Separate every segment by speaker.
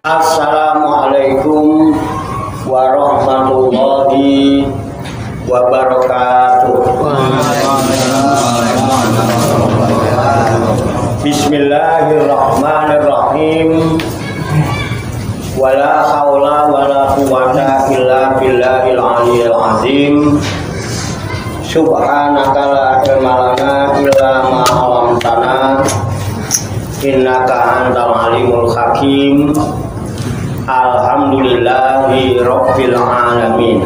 Speaker 1: Assalamualaikum warahmatullahi wabarakatuh. Bismillahirrahmanirrahim. Wala haula wala quwwata illa billahil aliyyil azim. Subhanaka la ilma lana illa ma 'allamtana. Innaka antal alimul hakim. Alhamdulillahi rabbil alamin.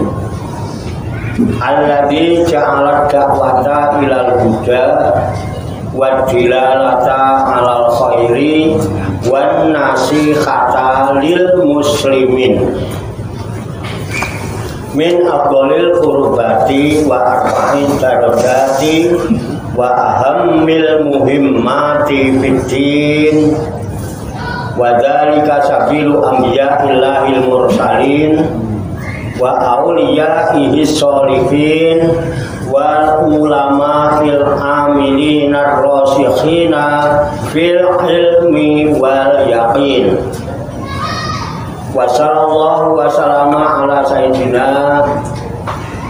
Speaker 1: Alladzi ja'ala da'wata ilal huda wa dilalata 'alal khairi wan nasihata lil muslimin min afdhalil qurbati wa arba'in darajati wa ahammil muhimmati fiddin wa dzalika sabilu anbiya'illahil mursalin wa awliya'ihi sholihin wal ulama'il amilina rasikhina fil ilmi wal yaqin. Wa sallallahu wa sallama ala sayyidina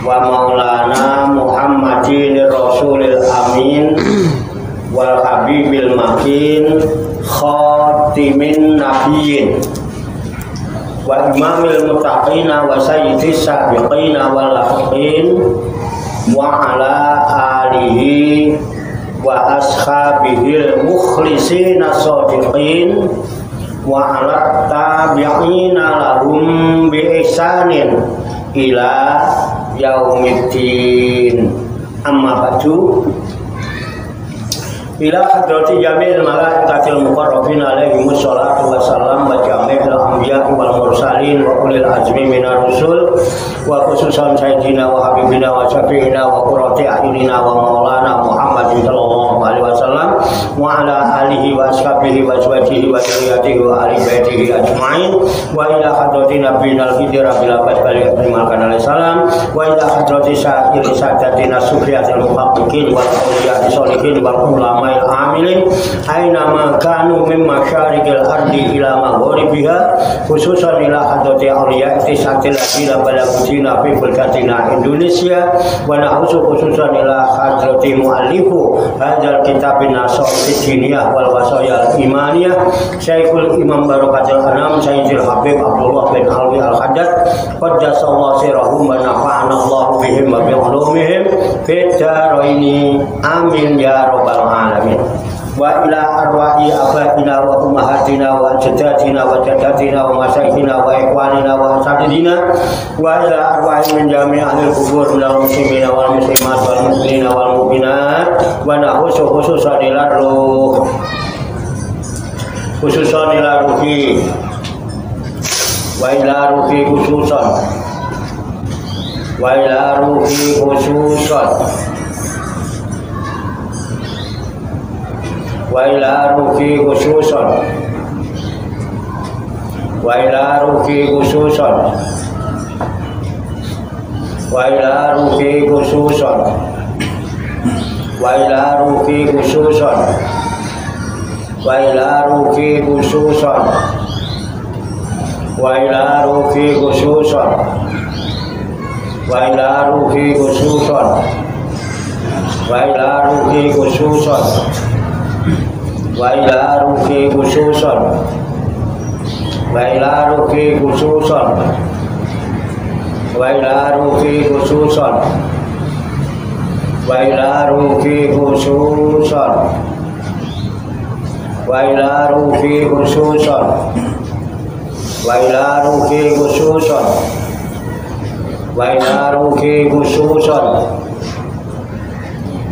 Speaker 1: wa maulana Muhammadin rasulil amin wal habibil makin khatimin nabiyyin wa imamil muttaqina wa sayyidis sabiqina wal lahiqin wa ala alihi wa ashabihil mukhlisina shadiqin wa ala tabi'ina lahum bi ihsanin ila yaumiddin. Amma ba'du. Ila hadrati jamil malaikatil muqarrabin alaihimus salatu wassalam wa jami'il anbiya wal mursalin wa ulil azmi minar rusul wa khususan sayyidina wa habibina wa syafi'ina wa qurrati a'yunina wa maulana Muhammadin sallallahu alaihi wasallam wa ala alihi wa ashabihi wa azwajihi wa dzurriyyatihi wa ahli baitihi ajmain wa ila hadrati nabiyina al-hidra bil abad alaihi salam wa ila hadrati sa'iri sadatina sufiyatil muhaqqiqin wal awliya'i sholihin wal ulama amilin aina ma kanu min masyariqil ardi ila maghribiha khususan ila hadrati auliya tisatil ila balagutina fi bulgatina Indonesia wa nahusu khususan ila hadrati muallifu hadzal kitabin nasaiid diniyah wal wasayal imaniyah Syekhul Imam Barakatul Anam Sayyidil Habib Abdullah bin Alwi Al-Haddad qaddasallahu sirrahum wa nafa'ana Allah bihim wa bi ulumihim fid dharaini amin ya rabbal alamin. Wa ila arwahi abatina wa ummahatina wa ajdadina wa jaddatina wa masyayikhina wa ikhwanina wa asatidina wa ila arwahi min jami' ahlil qubur minal muslimina wal muslimat wal mu'minina wal mu'minat wa nahusu khususan ila ruh khususan ila ruhi wa ila ruhi khususan wa ila ruhi khususan wa ila ruhi khususan wa ila ruhi khususan wa ila ruhi khususan wa ila ruhi khususan wa ila ruhi khususan wa ila ruhi khususan wa ila ruhi khususan wa ila ruhi khususan wa ila ruhi khususan wa ila ruhi khususan wa ila ruhi khususan wa ila ruhi khususan wa ila ruhi khususan wa ila ruhi khususan wa ila ruhi khususan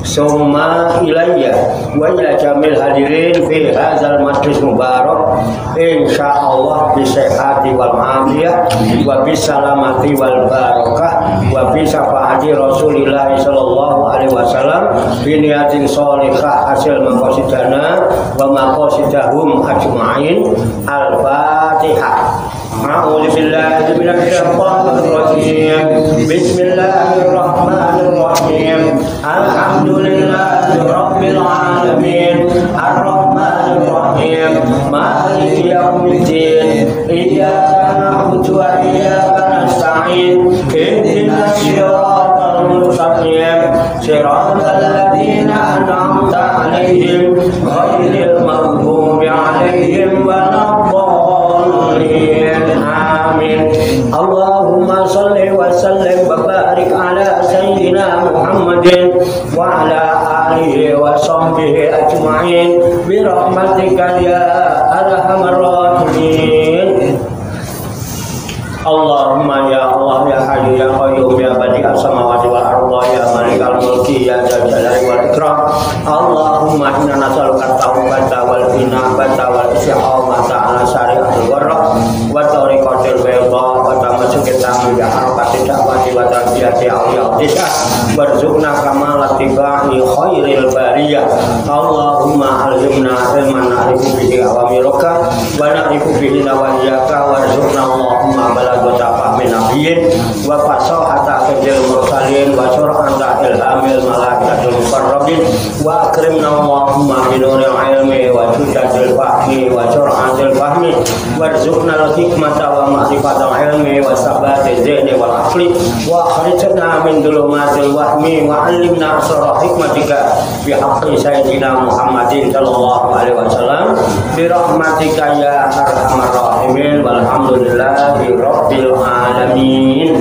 Speaker 1: summa ilayya wa ila jamil hadirin fi hadzal majlis mubarak insyaallah bi sihhati wal afiyah wa bi salamati wal barakah wa bi syafaati Rasulillah sallallahu alaihi wasallam bi niyatin shalihah hasil maqasidana wa maqasidahum ajmain. Al-Fatihah. A'udzu billahi minasy syaithanir rajim. Bismillahirrahmanirrahim. Alhamdulillahi rabbil alamin. Ar-Rahmanir Rahim. Maliki yaumiddin. na'budu wa iyyaka nasta'in ihdinas siratal mustaqim siratal ladzina an'amta 'alaihim ghairil maghdubi 'alaihim waladdallin. Amin. Allahumma shalli wa sallim wa barik ala sayyidina Muhammadin wa ala alihi wa sahbihi ajma'in bi rahmatika ya arhamar rahimin. Allahumma ya Allah ya Hayyu ya Qayyum ya Badi'as samawati wal ardi ya Malikal mulki ya Dzal Jalali wal Ikram. Allahumma inna nas'aluka taubat wal inabata wal istiqamata ala syari'atil waraq wa tariqatil bayda wa tamassuka bi harakati da'wati wa tarbiyati awliyatika warzuqna kamalat tibai khairil bariyah. Allahumma alhimna ilman na'rifu bihi awamiruka wa na'rifu bihi nawahiyaka warzuqna Allahumma balagata fahmi nabiyyin wa fasahata fil mursalin wa sur'anta ilhamil malaikatul muqarrabin wa akrimna Allahumma bi nuril ilmi wa judatil fahmi wa sur'atil fahmi warzuqna al-hikmata wa ma'rifatal ilmi wa sabati dzihni wal aqli wa akhrijna min dhulumatil wahmi wa 'allimna asrar hikmatika bi haqqi sayyidina Muhammadin sallallahu alaihi wasallam bi rahmatika ya arhamar rahimin walhamdulillahi rabbil alamin.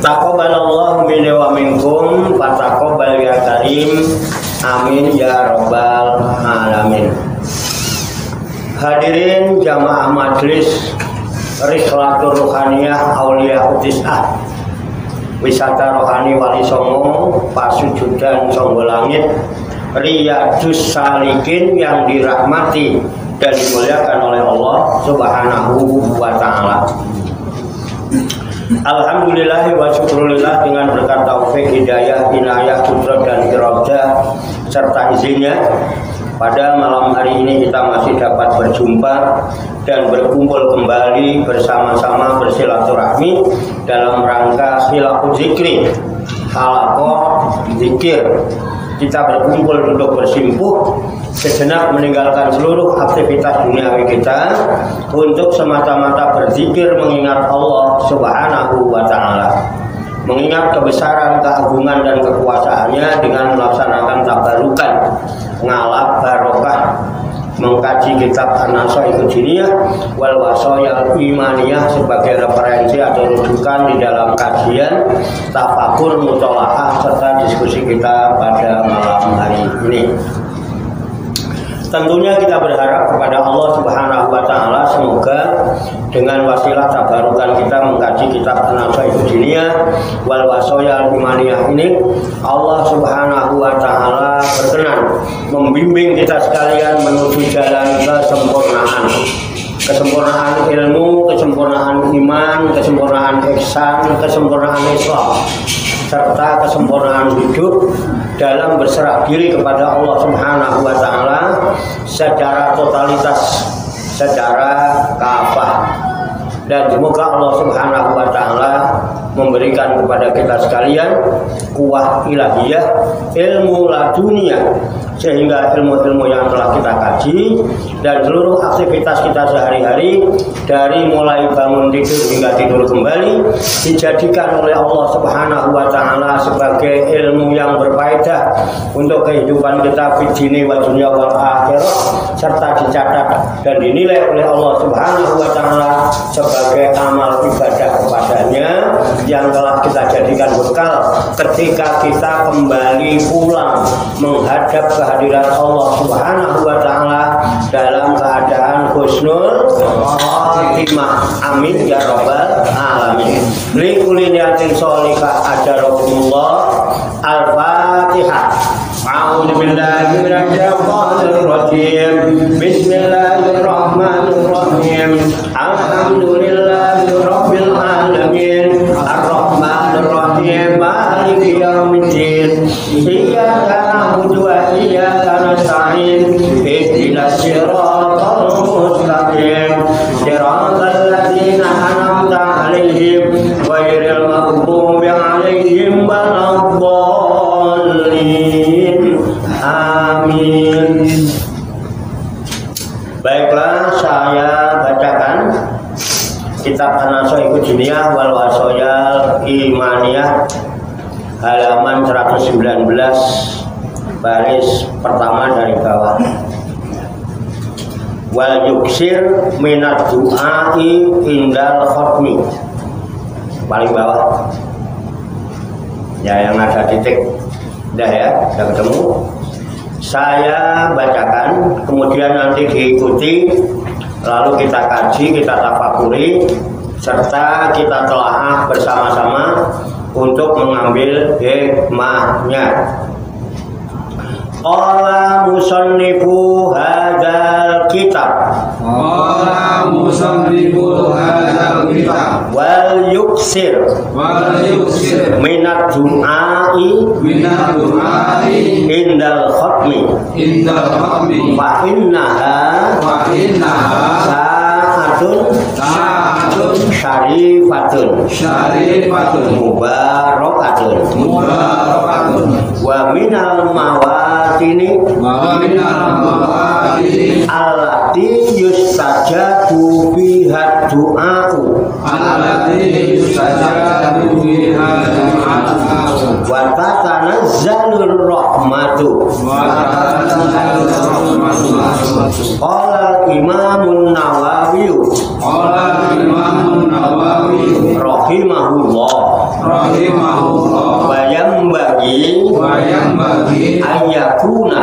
Speaker 1: Taqabbalallahu minna wa minkum wa taqabbal ya karim. Amin ya rabbal alamin. Hadirin jamaah majlis Rihlatur Ruhaniyah Aulia Utis'ah, wisata rohani Wali Songo Pasujudan Songo Langit, Riyadus Salikin yang dirahmati dan dimuliakan oleh Allah Subhanahu wa ta'ala. Alhamdulillah wa syukurillah, dengan berkat taufik, hidayah, inayah, kudrat dan iradah serta izinnya, pada malam hari ini kita masih dapat berjumpa dan berkumpul kembali bersama-sama bersilaturahmi dalam rangka khilaful zikri, halaqah zikir. Kita berkumpul untuk bersimpuh sejenak, meninggalkan seluruh aktivitas duniawi kita untuk semata-mata berzikir, mengingat Allah Subhanahu wa ta'ala, mengingat kebesaran, keagungan dan kekuasaannya dengan melaksanakan tabarukan, ngalap barokah, mengkaji kitab An-Nasaihud Diniyah wal Wasayal Imaniyah sebagai referensi atau rujukan di dalam kajian, tafakur, mutolaah serta diskusi kita pada malam hari ini. Tentunya kita berharap kepada Allah Subhanahu wa ta'ala, semoga dengan wasilah tabarukan kita mengkaji kitab An-Nasaihud Diniyah wal Wasayal Imaniyah ini, Allah Subhanahu wa ta'ala berkenan membimbing kita sekalian menuju jalan kesempurnaan. Kesempurnaan ilmu, kesempurnaan iman, kesempurnaan ihsan, kesempurnaan Islam, serta kesempurnaan hidup dalam berserah diri kepada Allah Subhanahu wa ta'ala secara totalitas, secara kafah. Dan semoga Allah Subhanahu wa ta'ala memberikan kepada kita sekalian kuwah ilahiyah, ilmu ladunia, sehingga ilmu-ilmu yang telah kita kaji dan seluruh aktivitas kita sehari-hari, dari mulai bangun tidur hingga tidur kembali, dijadikan oleh Allah Subhanahu wa ta'ala sebagai ilmu yang berfaedah untuk kehidupan kita fid dini wa dunya wal akhirah, serta dicatat dan dinilai oleh Allah Subhanahu wa ta'ala sebagai amal ibadah kepadanya yang telah kita jadikan bekal ketika kita kembali pulang menghadap kehadiran Allah Subhanahu wa ta'ala dalam keadaan husnul khatimah. Amin ya rabbal alamin. Li kulli niyatin sholihah ajarakumullah. Al-Fatihah. A'udzu billahi minasy syaithanir rajim. Bismillahirrahmanirrahim. Alhamdulillahi rabbil alamin. Ar-Rahmanir Rahim. Maliki yaumiddin. Iyyaka na'budu wa iyyaka nasta'in. Ihdinas siratal mustaqim. Siratal ladzina an'amta 'alaihim ghairil maghdubi 'alaihim waladdallin. Amin. Baiklah, saya bacakan kitab An-Nasaihu Diniyah wal Wasoyal Imaniyah halaman 119 baris pertama dari bawah. Wal yuksir minat du'ai indal khotmi, paling bawah ya, yang ada titik. Udah ya, udah ketemu. Saya bacakan, kemudian nanti diikuti, lalu kita kaji, kita tafakuri, serta kita telaah bersama-sama untuk mengambil hikmahnya. Qala musannifu hadzal kitab.
Speaker 2: Qala musannifu hadzal kitab.
Speaker 1: Wal yuksir minad du'ai indal khatmi fa innaha sa'atun syarifatun mubarakatun wa minal mawatini allati yustajabu biha du'a'u wa tatanazzalur rahmatu. Qala Imamun Nawawi rahimahullah ayakuna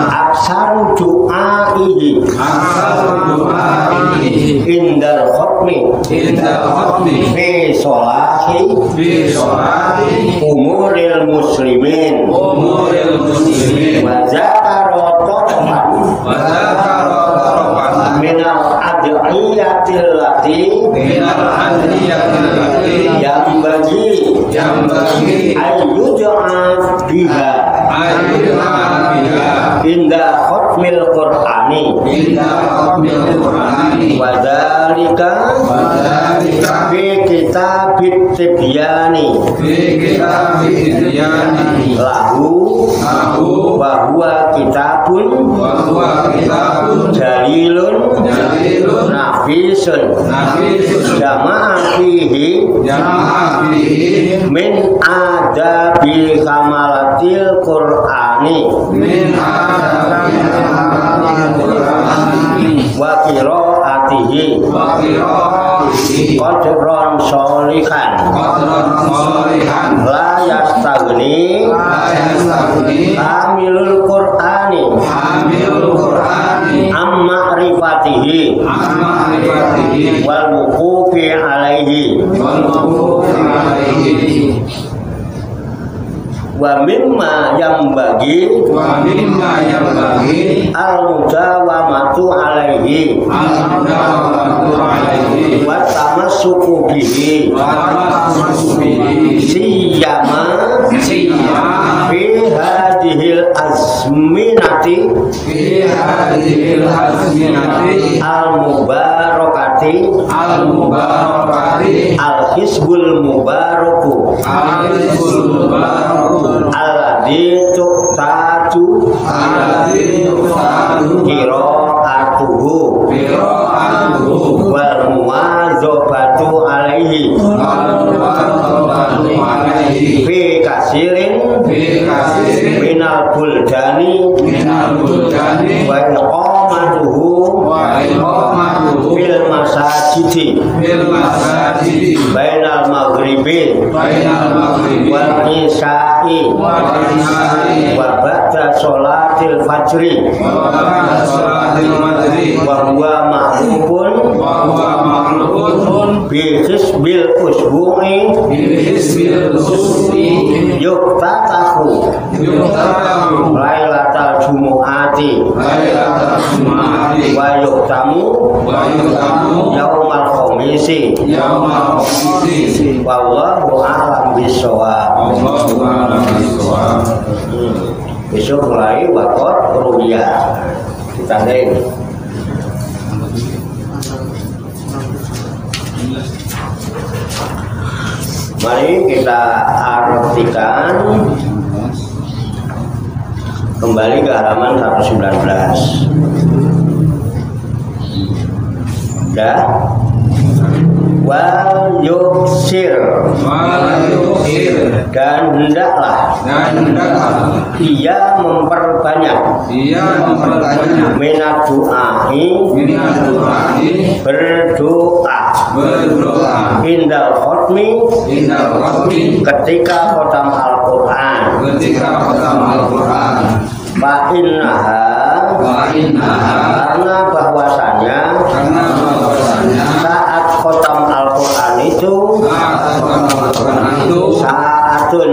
Speaker 1: aksaru du'aihi indal khotmi fi sholati umuril muslimin wa zakara minal ad'iyatil lati yang bagi ayyuja'a biha inda khutmil qur'ani wa dzalika fi kitabit tibyani lahu wa huwa kitabun jalilun nafisun jama'a fihi min adabi kamalatil qur'ani wa qiraatihi qadran sholihan la yastagni kamilul qur'ani amma rifatihi wal wuqufi alaihi wa mimma yang bagi al-mudawamatu alaihi wa tamassuku bihi siyama fi hadhil azminati al-mubarakati al-hizbul mubaraku alladzi tuqtatu qiraatuhu wal muwazabatu alaihi fi kasirin minal buldani wa iqamatuhu fil masajidi bainal maghribi wal isya'i wa ba'da sholatil fajri wa huwa ma'rufun bi hisbil usbu'i yuktatahu lailatal jumu'ati wa yuktamu yaumal khamisi wallahu a'lam bishawab. Besok mulai wakot ru'yah kita ini. Mari kita artikan kembali ke halaman 119. Udah? wal yuksir dan hendaklah ia memperbanyak minat du'ai berdoa indal khotmi ketika khotam Al-Quran karena bahwasanya saat khotam Al-Quran itu saatun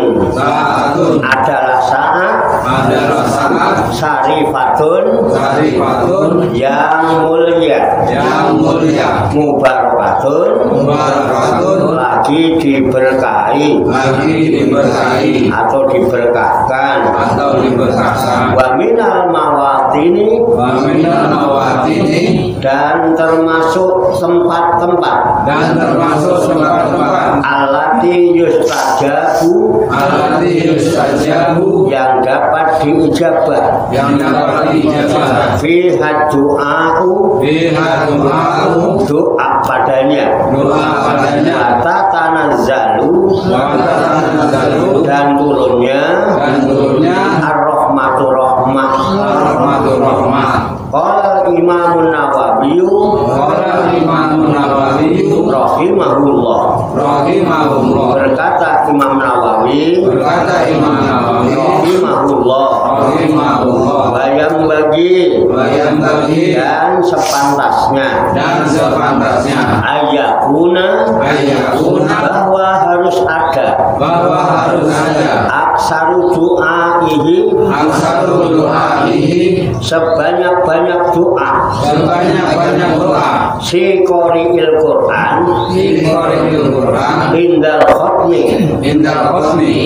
Speaker 1: adalah saat syarifatun yang mulia mubarakatun lagi diberkahi atau diberkahkan wa minal mawatini dan termasuk tempat-tempat alati yustajabu yang dapat diijabah fi haddu'a'u doa padanya kata tanazzalu dan turunnya ar-rahmatu rahmah qala Imamun Nawawi rahimahullah berkata Imam Nawawi rahimahullah bayang bagi dan sepantasnya ayakuna bahwa harus ada aksaru du'aihi sebanyak-banyak doa si qori'il Quran indal khotmi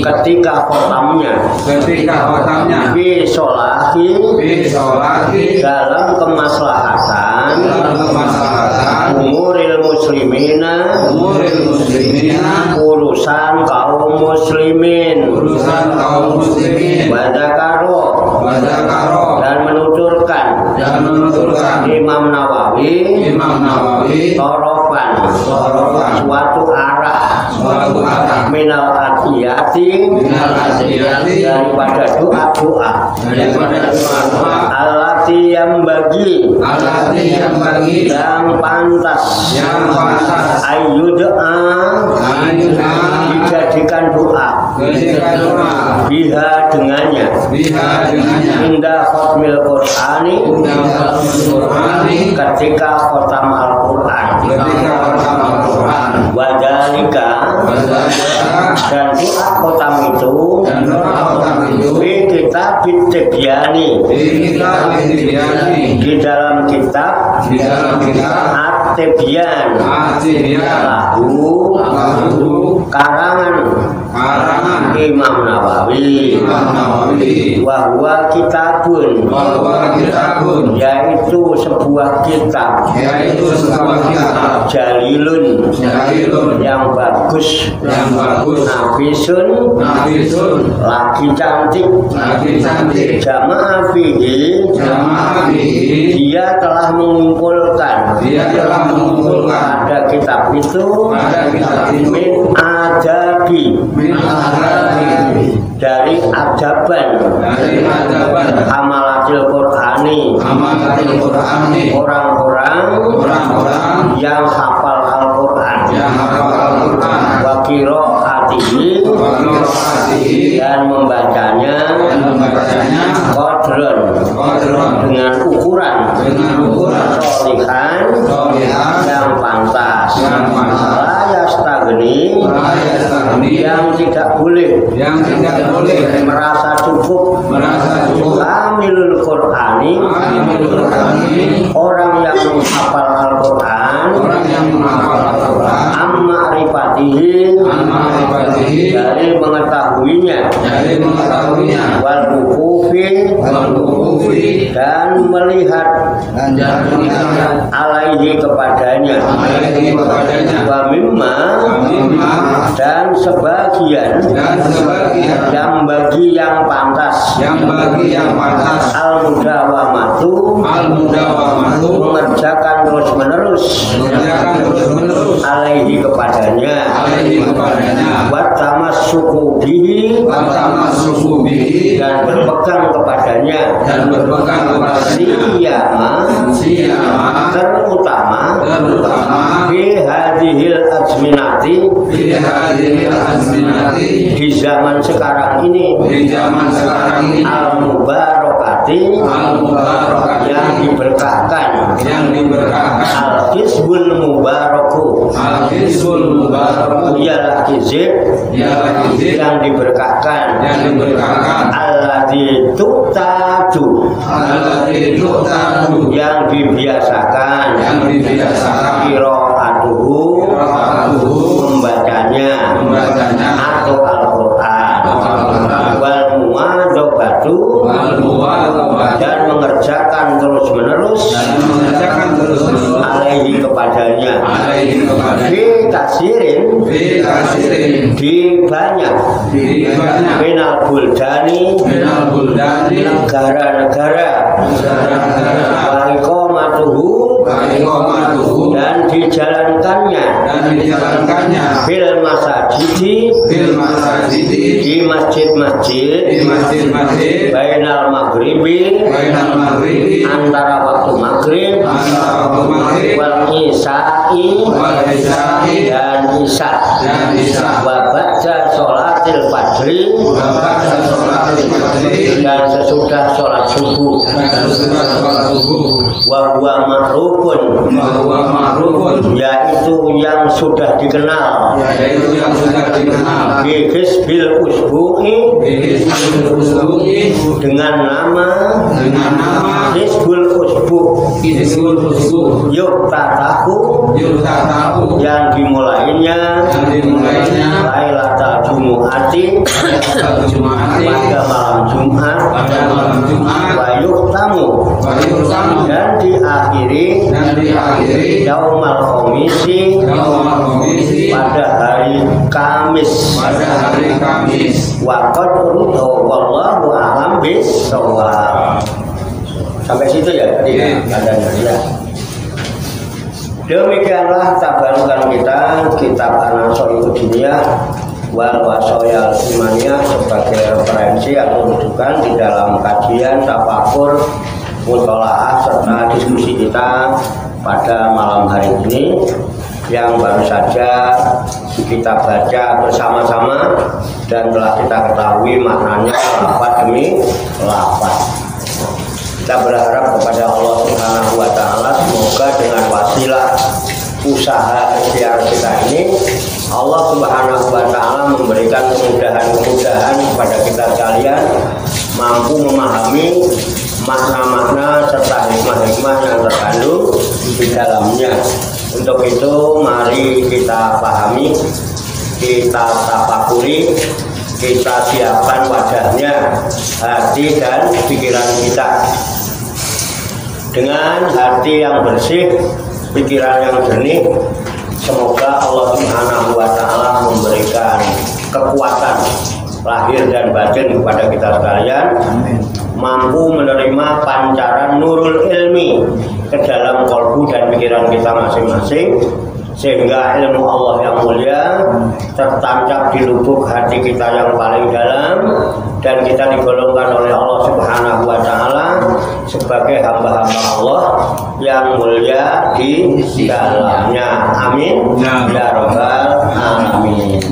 Speaker 1: ketika khotamnya bisolahi dalam kemaslahatan umuril muslimina urusan kaum muslimin wadakaro dan menuturkan Imam Nawawi torofan suatu arah minal adiyati daripada doa-doa alati yang bagi yang pantas ayyud'a dijadikan doa biha dengannya indah khotmil Qur'ani ketika khotam Al-Quran wadalika dan doa khotam itu di kitab Tibyani di dalam kitab At-Tibyan lahu karangan Imam Nawawi wahwa kitabun yaitu sebuah kitab jalilun yang bagus nafisun lagi cantik jamaah fihi dia telah mengumpulkan pada kitab itu min adabi dari adaban amalatil Qur'ani orang-orang yang hafal Al-Quran wa qiraatihi dan membacanya qadron dengan ukuran solihan yang pantas yang tidak boleh merasa cukup kamilul Qur'ani orang yang menghafal Al-Quran amma rifatihi dari mengetahuinya wal wuqufi dan melihat alaihi kepadanya wa mimma dan sebagian yang bagi yang pantas al-mudawamatu mengerjakan terus menerus alaihi bihi dan berpegang kepadanya siyama terutama fi hadhil azminati di zaman sekarang ini al-mubarakati yang diberkahkan al-hizbul mubaraku ialah hizib yang diberkahkan alladzi tu'tadu yang dibiasakan qira'atuhu membacanya atau Al-Qur'an wal muwadzabatu dan mengerjakan terus menerus alaihi kepadanya fi kasirin di banyak minal buldani negara-negara wa iqamatuhu dan dijalankannya fil masajidi di masjid-masjid bainal maghribi antara waktu maghrib wal isya'i dan isya wa ba'da sholatil fajri dan sesudah sholat subuh wa huwa ma'rufun yaitu yang sudah dikenal bi hizbil usbu'i dengan nama hizbul usbu' yuk tatahu yang dimulainya lailatul jumu'ati pada malam Jumat wa yuktamu dan diakhiri yaumal khamisi pada hari Kamis wa qad wallahu a'lam bis-shawab. Sampai situ ya tadi ya. Demikianlah tabarukan kita kitab An-Nasai'ud Diniyah wal Wasoyal Imaniyah sebagai referensi atau rujukan di dalam kajian, tafakur, mutolaah serta diskusi kita pada malam hari ini yang baru saja kita baca bersama-sama dan telah kita ketahui maknanya lafaz demi lafaz. Kita berharap kepada Allah Subhanahu wa Ta'ala, semoga dengan wasilah usaha ikhtiar kita ini Allah Subhanahu wa Ta'ala memberikan kemudahan-kemudahan kepada kita sekalian, mampu memahami makna-makna serta hikmah-hikmah yang terkandung di dalamnya. Untuk itu mari kita pahami, kita tafakuri, kita siapkan wadahnya, hati dan pikiran kita. Dengan hati yang bersih, pikiran yang jernih, semoga Allah Subhanahu wa Ta'ala memberikan kekuatan lahir dan batin kepada kita sekalian. Amin. Mampu menerima pancaran nurul ilmi ke dalam kalbu dan pikiran kita masing-masing, sehingga ilmu Allah yang mulia tertancap di lubuk hati kita yang paling dalam, dan kita digolongkan oleh Allah Subhanahu wa Ta'ala sebagai hamba-hamba Allah yang mulia di dalamnya. Amin ya rabbal alamin.